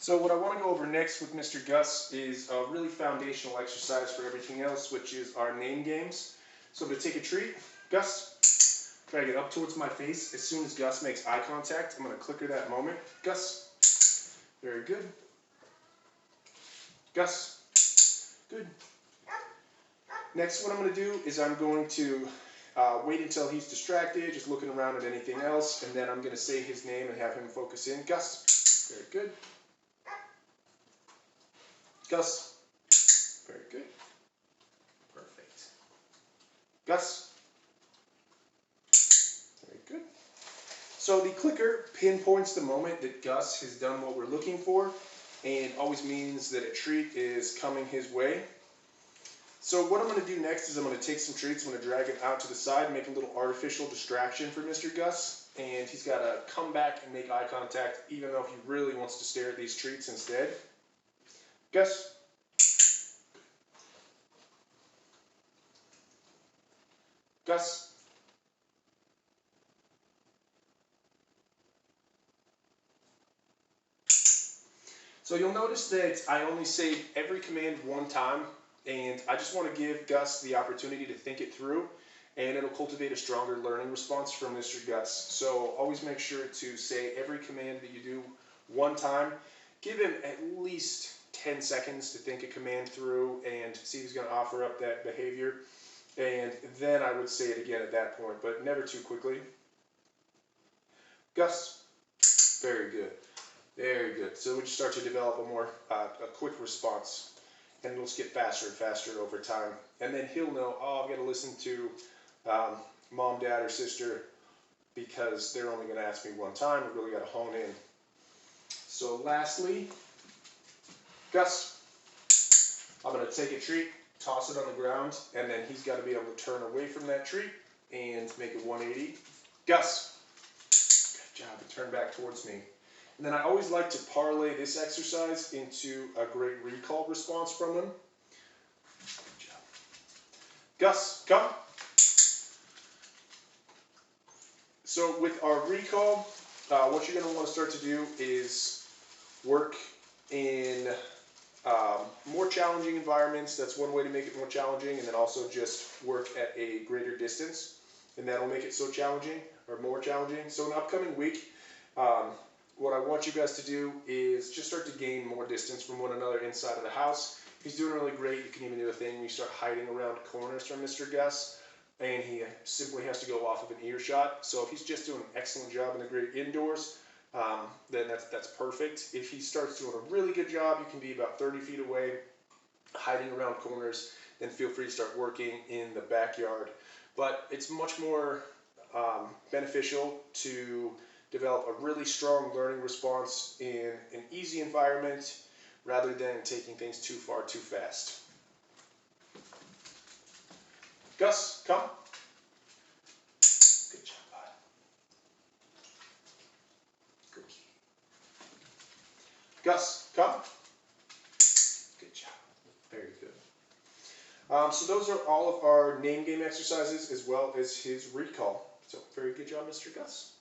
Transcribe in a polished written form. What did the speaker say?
So what I want to go over next with Mr. Gus is a really foundational exercise for everything else, which is our name games. So I'm going to take a treat. Gus, drag it up towards my face. As soon as Gus makes eye contact, I'm going to clicker that moment. Gus, very good. Gus, good. Next, what I'm going to do is I'm going to wait until he's distracted, just looking around at anything else, and then I'm going to say his name and have him focus in. Gus, very good. Gus, very good. Perfect. Gus, very good. So the clicker pinpoints the moment that Gus has done what we're looking for, and always means that a treat is coming his way. So what I'm going to do next is I'm going to take some treats, I'm going to drag it out to the side and make a little artificial distraction for Mr. Gus, and he's got to come back and make eye contact even though he really wants to stare at these treats instead. Gus. Gus. So you'll notice that I only say every command one time, and I just want to give Gus the opportunity to think it through, and it'll cultivate a stronger learning response from Mr. Gus. So always make sure to say every command that you do one time. Give him at least 10 seconds to think a command through and see if he's going to offer up that behavior. And then I would say it again at that point, but never too quickly. Gus, very good. Very good. So we just start to develop a quick response, and it'll just get faster and faster over time. And then he'll know, oh, I've got to listen to mom, dad, or sister because they're only going to ask me one time. We've really got to hone in. So lastly, Gus, I'm going to take a treat, toss it on the ground, and then he's got to be able to turn away from that treat and make a 180. Gus, good job, and turn back towards me. And then I always like to parlay this exercise into a great recall response from him. Good job. Gus, come. So with our recall, what you're going to want to start to do is work in more challenging environments. That's one way to make it more challenging, and then also just work at a greater distance, and that'll make it so challenging, or more challenging. So in the upcoming week, what I want you guys to do is just start to gain more distance from one another inside of the house. He's doing really great. You can even do a thing where you start hiding around corners from Mr. Gus, and he simply has to go off of an earshot. So if he's just doing an excellent job in the great indoors, then that's perfect. If he starts doing a really good job, you can be about 30 feet away, hiding around corners, then feel free to start working in the backyard. But it's much more beneficial to develop a really strong learning response in an easy environment rather than taking things too far too fast. Gus, come. Good job, bud. Good. Gus, come. Good job. Very good. So those are all of our name game exercises as well as his recall. So very good job, Mr. Gus.